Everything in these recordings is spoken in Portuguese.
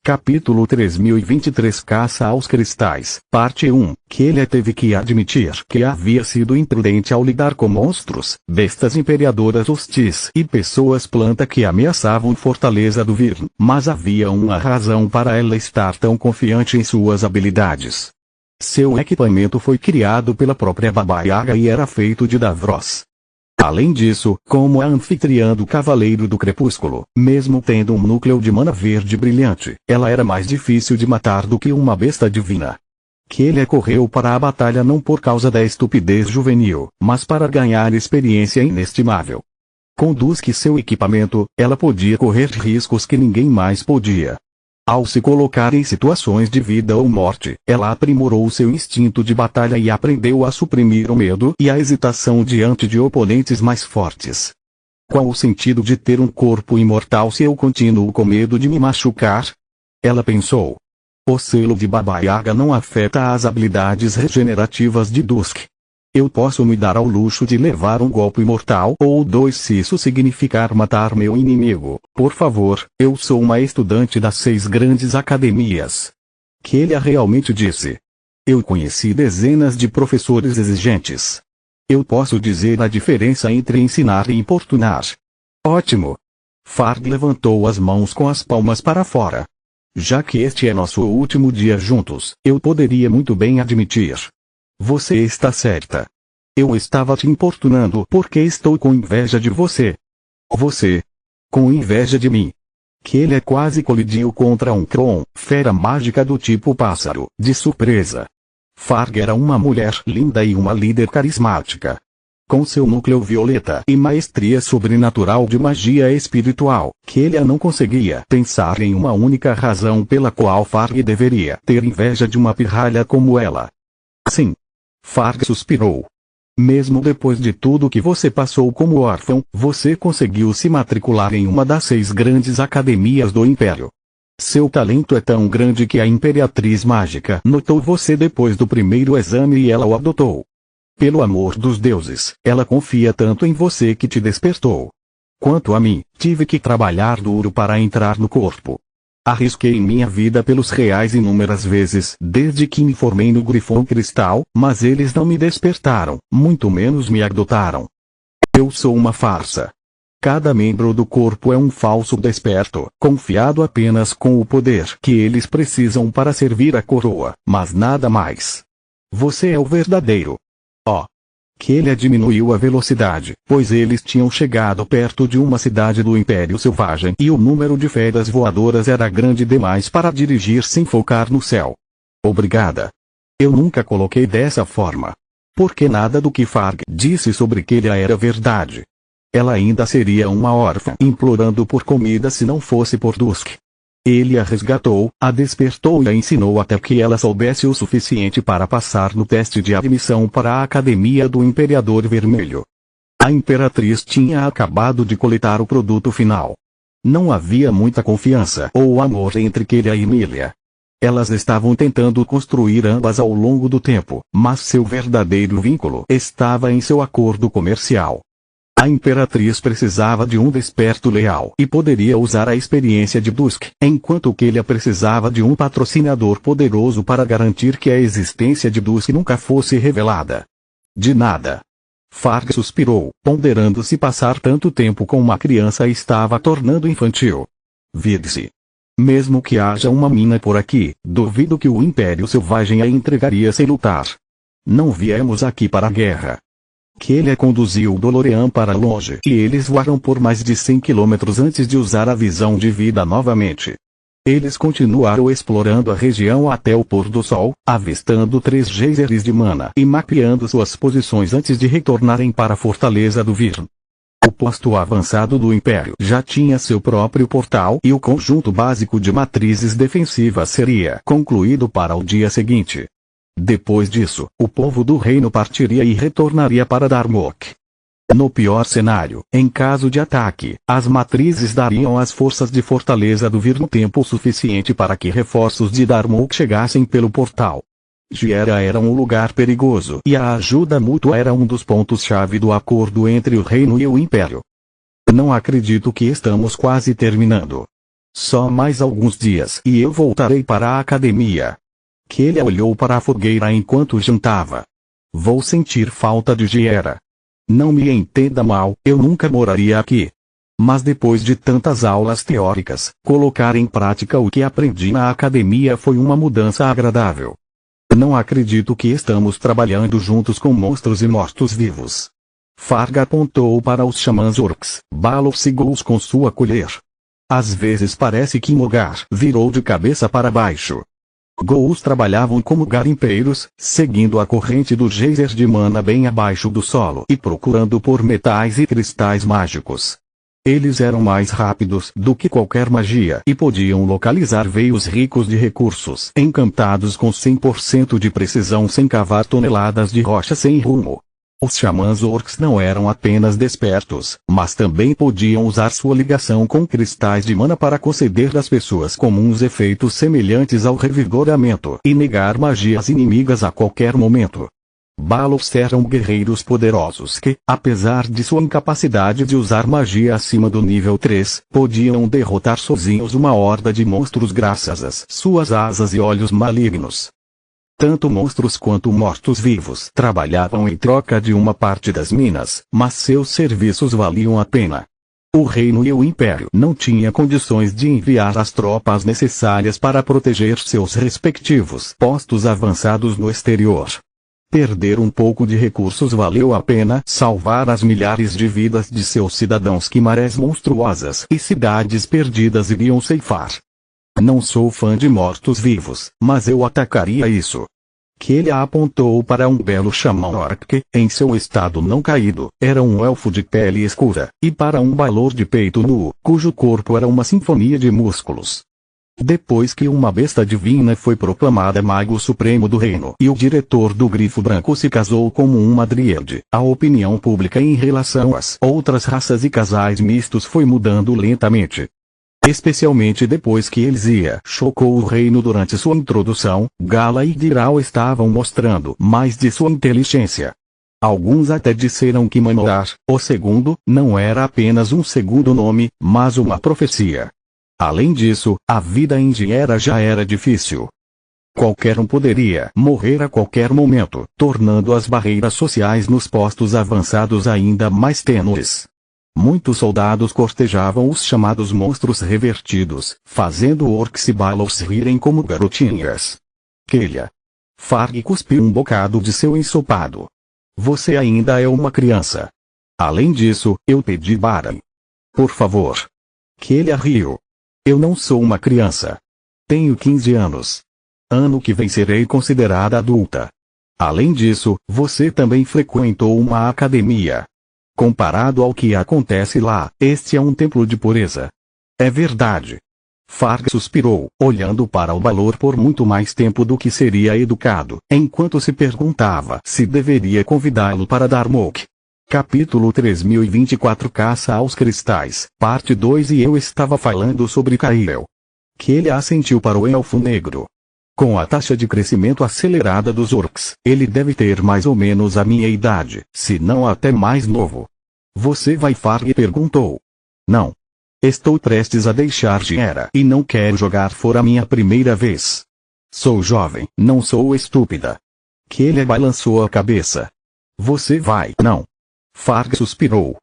Capítulo 3023 Caça aos Cristais, Parte 1. Kellia teve que admitir que havia sido imprudente ao lidar com monstros, bestas imperiadoras hostis e pessoas planta que ameaçavam Fortaleza do Virn, mas havia uma razão para ela estar tão confiante em suas habilidades. Seu equipamento foi criado pela própria Baba Yaga e era feito de Davros. Além disso, como a anfitriã do Cavaleiro do Crepúsculo, mesmo tendo um núcleo de mana verde brilhante, ela era mais difícil de matar do que uma besta divina. Kellia correu para a batalha não por causa da estupidez juvenil, mas para ganhar experiência inestimável. Com Dusk e seu equipamento, ela podia correr riscos que ninguém mais podia. Ao se colocar em situações de vida ou morte, ela aprimorou seu instinto de batalha e aprendeu a suprimir o medo e a hesitação diante de oponentes mais fortes. Qual o sentido de ter um corpo imortal se eu continuo com medo de me machucar? Ela pensou. O selo de Baba Yaga não afeta as habilidades regenerativas de Dusk. Eu posso me dar ao luxo de levar um golpe mortal ou dois se isso significar matar meu inimigo. Por favor, eu sou uma estudante das 6 grandes academias. Kellia realmente disse. Eu conheci dezenas de professores exigentes. Eu posso dizer a diferença entre ensinar e importunar. Ótimo. Farg levantou as mãos com as palmas para fora. Já que este é nosso último dia juntos, eu poderia muito bem admitir. Você está certa. Eu estava te importunando porque estou com inveja de você. Você? Com inveja de mim? Kellia quase colidiu contra um Kron, fera mágica do tipo pássaro, de surpresa. Farg era uma mulher linda e uma líder carismática. Com seu núcleo violeta e maestria sobrenatural de magia espiritual, Kellia não conseguia pensar em uma única razão pela qual Farg deveria ter inveja de uma pirralha como ela. Sim. Farg suspirou. Mesmo depois de tudo que você passou como órfão, você conseguiu se matricular em uma das 6 grandes academias do Império. Seu talento é tão grande que a Imperatriz Mágica notou você depois do primeiro exame e ela o adotou. Pelo amor dos deuses, ela confia tanto em você que te despertou. Quanto a mim, tive que trabalhar duro para entrar no corpo. Arrisquei minha vida pelos reais inúmeras vezes desde que me formei no Grifão Cristal, mas eles não me despertaram, muito menos me adotaram. Eu sou uma farsa. Cada membro do corpo é um falso desperto, confiado apenas com o poder que eles precisam para servir a coroa, mas nada mais. Você é o verdadeiro. Oh! Kellia diminuiu a velocidade, pois eles tinham chegado perto de uma cidade do Império Selvagem e o número de feras voadoras era grande demais para dirigir sem focar no céu. Obrigada. Eu nunca coloquei dessa forma. Porque nada do que Farg disse sobre Kellia era verdade. Ela ainda seria uma órfã implorando por comida se não fosse por Dusk. Ele a resgatou, a despertou e a ensinou até que ela soubesse o suficiente para passar no teste de admissão para a Academia do Imperador Vermelho. A Imperatriz tinha acabado de coletar o produto final. Não havia muita confiança ou amor entre Kellia e Millia. Elas estavam tentando construir ambas ao longo do tempo, mas seu verdadeiro vínculo estava em seu acordo comercial. A Imperatriz precisava de um desperto leal e poderia usar a experiência de Dusk, enquanto Kellia precisava de um patrocinador poderoso para garantir que a existência de Dusk nunca fosse revelada. De nada. Farg suspirou, ponderando se passar tanto tempo com uma criança estava tornando infantil. Vire-se. Mesmo que haja uma mina por aqui, duvido que o Império Selvagem a entregaria sem lutar. Não viemos aqui para a guerra. Kellia conduziu o DeLorean para longe e eles voaram por mais de 100 quilômetros antes de usar a visão de vida novamente. Eles continuaram explorando a região até o pôr do sol, avistando 3 geysers de mana e mapeando suas posições antes de retornarem para a Fortaleza do Virn. O posto avançado do Império já tinha seu próprio portal e o conjunto básico de matrizes defensivas seria concluído para o dia seguinte. Depois disso, o povo do reino partiria e retornaria para Darmok. No pior cenário, em caso de ataque, as matrizes dariam às forças de Fortaleza do Virn tempo suficiente para que reforços de Darmok chegassem pelo portal. Giera era um lugar perigoso e a ajuda mútua era um dos pontos-chave do acordo entre o reino e o Império. Não acredito que estamos quase terminando. Só mais alguns dias e eu voltarei para a academia. Kelly olhou para a fogueira enquanto jantava. Vou sentir falta de Giera. Não me entenda mal, eu nunca moraria aqui. Mas depois de tantas aulas teóricas, colocar em prática o que aprendi na academia foi uma mudança agradável. Não acredito que estamos trabalhando juntos com monstros e mortos-vivos. Farg apontou para os xamãs orcs. Balor segurou-os com sua colher. Às vezes parece que Mogar virou de cabeça para baixo. Ghouls trabalhavam como garimpeiros, seguindo a corrente do geyser de mana bem abaixo do solo e procurando por metais e cristais mágicos. Eles eram mais rápidos do que qualquer magia e podiam localizar veios ricos de recursos encantados com 100% de precisão sem cavar toneladas de rocha sem rumo. Os xamãs orcs não eram apenas despertos, mas também podiam usar sua ligação com cristais de mana para conceder às pessoas comuns efeitos semelhantes ao revigoramento e negar magias inimigas a qualquer momento. Balors eram guerreiros poderosos que, apesar de sua incapacidade de usar magia acima do nível 3, podiam derrotar sozinhos uma horda de monstros graças às suas asas e olhos malignos. Tanto monstros quanto mortos-vivos trabalhavam em troca de uma parte das minas, mas seus serviços valiam a pena. O reino e o império não tinham condições de enviar as tropas necessárias para proteger seus respectivos postos avançados no exterior. Perder um pouco de recursos valeu a pena salvar as milhares de vidas de seus cidadãos que marés monstruosas e cidades perdidas iriam ceifar. Não sou fã de mortos-vivos, mas eu atacaria isso. Kelly apontou para um belo xamã orc que, em seu estado não caído, era um elfo de pele escura, e para um Balor de peito nu, cujo corpo era uma sinfonia de músculos. Depois que uma besta divina foi proclamada mago supremo do reino e o diretor do Grifo Branco se casou como uma dríade, a opinião pública em relação às outras raças e casais mistos foi mudando lentamente. Especialmente depois que Elisia chocou o reino durante sua introdução, Gala e Diral estavam mostrando mais de sua inteligência. Alguns até disseram que Manoar, o segundo, não era apenas um segundo nome, mas uma profecia. Além disso, a vida em Giera já era difícil. Qualquer um poderia morrer a qualquer momento, tornando as barreiras sociais nos postos avançados ainda mais tênues. Muitos soldados cortejavam os chamados monstros revertidos, fazendo orcs e Balors rirem como garotinhas. Kelly. Farg cuspiu um bocado de seu ensopado. Você ainda é uma criança. Além disso, eu pedi Baran. Por favor. Kelly riu. Eu não sou uma criança. Tenho 15 anos. Ano que vem serei considerada adulta. Além disso, você também frequentou uma academia. Comparado ao que acontece lá, este é um templo de pureza. É verdade. Farg suspirou, olhando para o Balor por muito mais tempo do que seria educado, enquanto se perguntava se deveria convidá-lo para Darmok. Capítulo 3024 Caça aos Cristais, Parte 2 E eu estava falando sobre Kael. Kelly assentiu para o elfo negro. Com a taxa de crescimento acelerada dos orcs, ele deve ter mais ou menos a minha idade, se não até mais novo. Você vai? Farg perguntou. Não. Estou prestes a deixar Giera e não quero jogar fora minha primeira vez. Sou jovem, não sou estúpida. Kelly balançou a cabeça. Você vai? Não. Farg suspirou.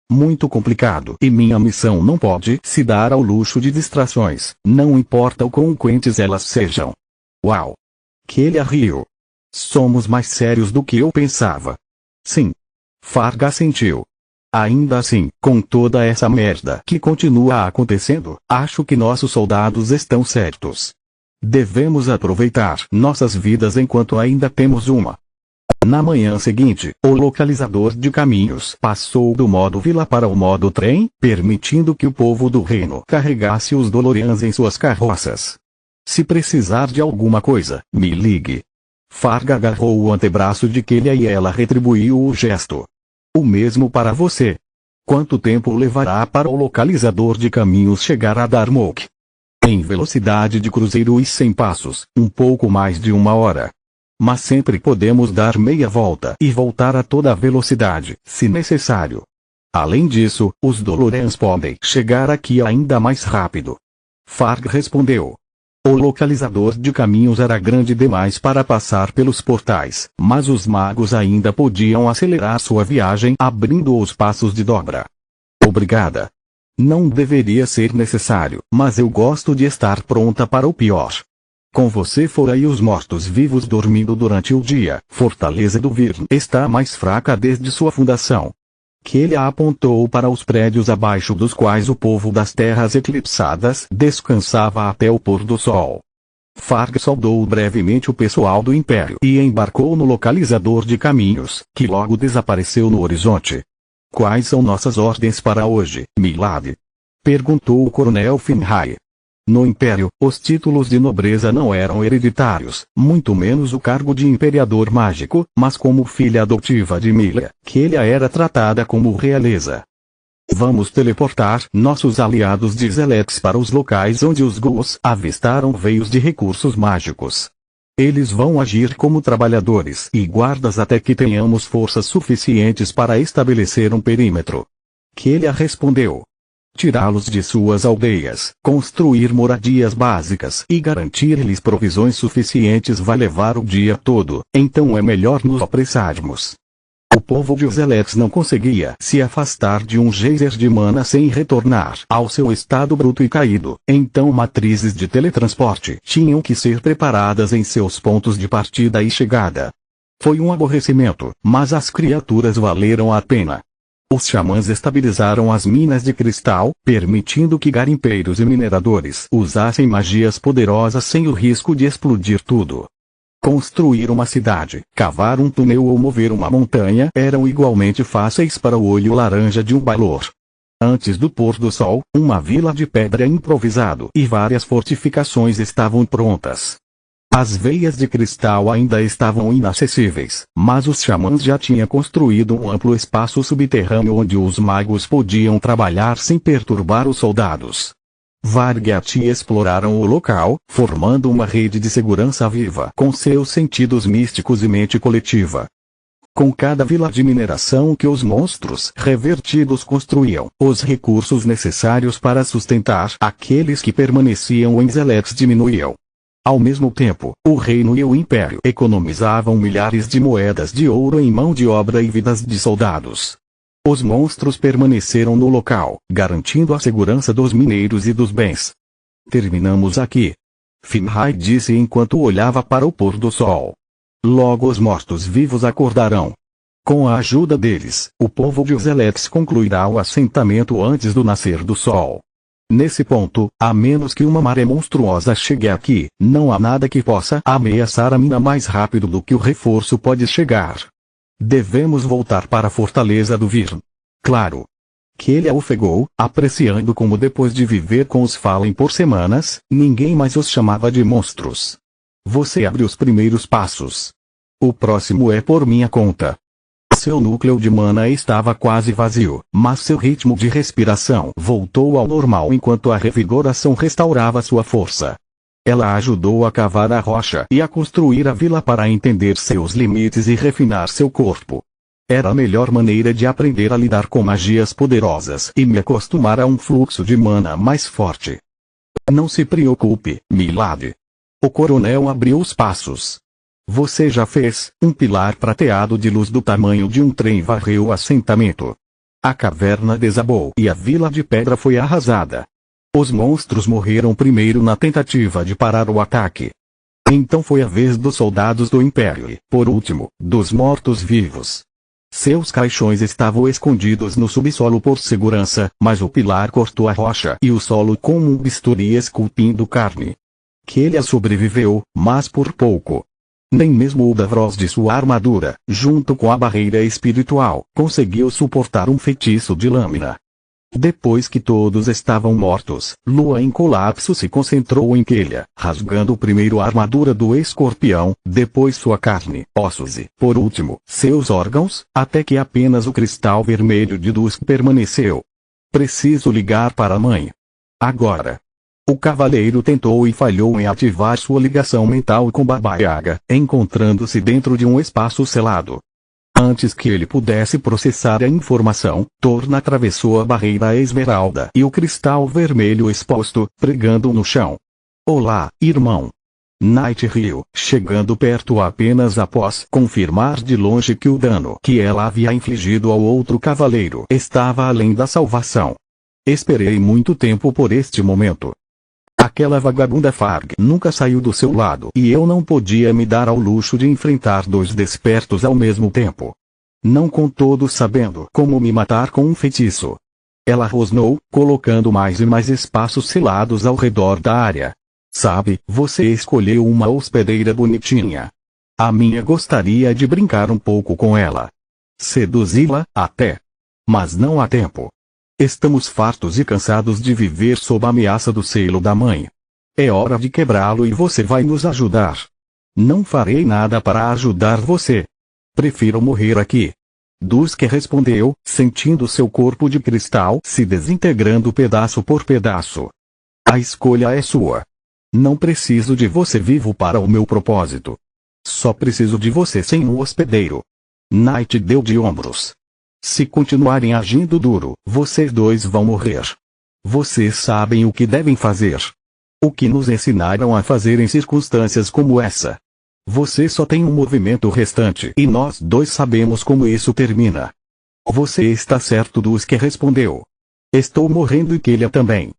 Muito complicado e minha missão não pode se dar ao luxo de distrações, não importa o quão quentes elas sejam. Uau! Kelly riu. Somos mais sérios do que eu pensava. Sim. Farg assentiu. Ainda assim, com toda essa merda que continua acontecendo, acho que nossos soldados estão certos. Devemos aproveitar nossas vidas enquanto ainda temos uma. Na manhã seguinte, o localizador de caminhos passou do modo vila para o modo trem, permitindo que o povo do reino carregasse os Dolorians em suas carroças. Se precisar de alguma coisa, me ligue. Farg agarrou o antebraço de Kelly e ela retribuiu o gesto. O mesmo para você. Quanto tempo levará para o localizador de caminhos chegar a Darmok? Em velocidade de cruzeiro e 100 passos, um pouco mais de 1 hora. Mas sempre podemos dar meia volta e voltar a toda velocidade, se necessário. Além disso, os Dolorians podem chegar aqui ainda mais rápido. Farg respondeu. O localizador de caminhos era grande demais para passar pelos portais, mas os magos ainda podiam acelerar sua viagem abrindo os passos de dobra. Obrigada. Não deveria ser necessário, mas eu gosto de estar pronta para o pior. Com você fora e os mortos-vivos dormindo durante o dia, Fortaleza do Virn está mais fraca desde sua fundação. Quelia apontou para os prédios abaixo dos quais o povo das terras eclipsadas descansava até o pôr do sol. Farg saudou brevemente o pessoal do Império e embarcou no localizador de caminhos, que logo desapareceu no horizonte. Quais são nossas ordens para hoje, Milady? Perguntou o coronel Finhai. No Império, os títulos de nobreza não eram hereditários, muito menos o cargo de imperador mágico, mas como filha adotiva de Milia, Quelia era tratada como realeza. Vamos teleportar nossos aliados de Zelex para os locais onde os ghouls avistaram veios de recursos mágicos. Eles vão agir como trabalhadores e guardas até que tenhamos forças suficientes para estabelecer um perímetro. Quelia respondeu. Tirá-los de suas aldeias, construir moradias básicas e garantir-lhes provisões suficientes vai levar o dia todo, então é melhor nos apressarmos. O povo de Zelex não conseguia se afastar de um geyser de mana sem retornar ao seu estado bruto e caído, então matrizes de teletransporte tinham que ser preparadas em seus pontos de partida e chegada. Foi um aborrecimento, mas as criaturas valeram a pena. Os xamãs estabilizaram as minas de cristal, permitindo que garimpeiros e mineradores usassem magias poderosas sem o risco de explodir tudo. Construir uma cidade, cavar um túnel ou mover uma montanha eram igualmente fáceis para o olho laranja de um Balor. Antes do pôr do sol, uma vila de pedra improvisado e várias fortificações estavam prontas. As veias de cristal ainda estavam inacessíveis, mas os xamãs já tinham construído um amplo espaço subterrâneo onde os magos podiam trabalhar sem perturbar os soldados. Varg e Ati exploraram o local, formando uma rede de segurança viva com seus sentidos místicos e mente coletiva. Com cada vila de mineração que os monstros revertidos construíam, os recursos necessários para sustentar aqueles que permaneciam em Zelex diminuíam. Ao mesmo tempo, o reino e o império economizavam milhares de moedas de ouro em mão de obra e vidas de soldados. Os monstros permaneceram no local, garantindo a segurança dos mineiros e dos bens. Terminamos aqui. Finhai disse enquanto olhava para o pôr do sol. Logo os mortos-vivos acordarão. Com a ajuda deles, o povo de Zelex concluirá o assentamento antes do nascer do sol. Nesse ponto, a menos que uma maré monstruosa chegue aqui, não há nada que possa ameaçar a mina mais rápido do que o reforço pode chegar. Devemos voltar para a Fortaleza do Virn. Claro. Quelia ofegou, apreciando como depois de viver com os Fallen por semanas, ninguém mais os chamava de monstros. Você abre os primeiros passos. O próximo é por minha conta. Seu núcleo de mana estava quase vazio, mas seu ritmo de respiração voltou ao normal enquanto a revigoração restaurava sua força. Ela ajudou a cavar a rocha e a construir a vila para entender seus limites e refinar seu corpo. Era a melhor maneira de aprender a lidar com magias poderosas e me acostumar a um fluxo de mana mais forte. Não se preocupe, Milady. O coronel abriu os passos. Você já fez, um pilar prateado de luz do tamanho de um trem varreu o assentamento. A caverna desabou e a vila de pedra foi arrasada. Os monstros morreram primeiro na tentativa de parar o ataque. Então foi a vez dos soldados do Império e, por último, dos mortos-vivos. Seus caixões estavam escondidos no subsolo por segurança, mas o pilar cortou a rocha e o solo com um bisturi esculpindo carne. Quelia sobreviveu, mas por pouco. Nem mesmo o Davros de sua armadura, junto com a barreira espiritual, conseguiu suportar um feitiço de lâmina. Depois que todos estavam mortos, Lua em colapso se concentrou em Quelia, rasgando primeiro a armadura do escorpião, depois sua carne, ossos e, por último, seus órgãos, até que apenas o cristal vermelho de Dusk permaneceu. Preciso ligar para a mãe. Agora. O cavaleiro tentou e falhou em ativar sua ligação mental com Baba Yaga, encontrando-se dentro de um espaço selado. Antes que ele pudesse processar a informação, Torna atravessou a barreira esmeralda e o cristal vermelho exposto, pregando no chão. Olá, irmão. Knight riu, chegando perto apenas após confirmar de longe que o dano que ela havia infligido ao outro cavaleiro estava além da salvação. Esperei muito tempo por este momento. Aquela vagabunda Farg nunca saiu do seu lado e eu não podia me dar ao luxo de enfrentar dois despertos ao mesmo tempo. Não com todos sabendo como me matar com um feitiço. Ela rosnou, colocando mais e mais espaços selados ao redor da área. Sabe, você escolheu uma hospedeira bonitinha. A minha gostaria de brincar um pouco com ela. Seduzi-la, até. Mas não há tempo. Estamos fartos e cansados de viver sob a ameaça do selo da mãe. É hora de quebrá-lo e você vai nos ajudar. Não farei nada para ajudar você. Prefiro morrer aqui. Duske respondeu, sentindo seu corpo de cristal se desintegrando pedaço por pedaço. A escolha é sua. Não preciso de você vivo para o meu propósito. Só preciso de você sem um hospedeiro. Knight deu de ombros. Se continuarem agindo duro, vocês dois vão morrer. Vocês sabem o que devem fazer. O que nos ensinaram a fazer em circunstâncias como essa. Você só tem um movimento restante e nós dois sabemos como isso termina. Você está certo, Duske respondeu. Estou morrendo e Kellia também.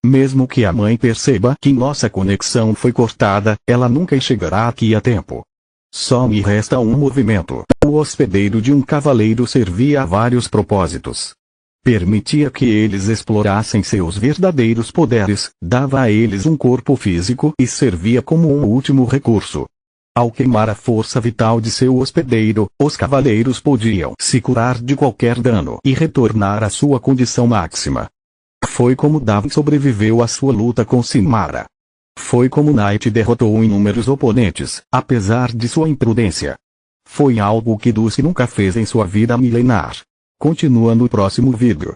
Mesmo que a mãe perceba que nossa conexão foi cortada, ela nunca chegará aqui a tempo. Só me resta um movimento. O hospedeiro de um cavaleiro servia a vários propósitos. Permitia que eles explorassem seus verdadeiros poderes, dava a eles um corpo físico e servia como um último recurso. Ao queimar a força vital de seu hospedeiro, os cavaleiros podiam se curar de qualquer dano e retornar à sua condição máxima. Foi como Davin sobreviveu à sua luta com Sinmara. Foi como Knight derrotou inúmeros oponentes, apesar de sua imprudência. Foi algo que Duske nunca fez em sua vida milenar. Continua no próximo vídeo.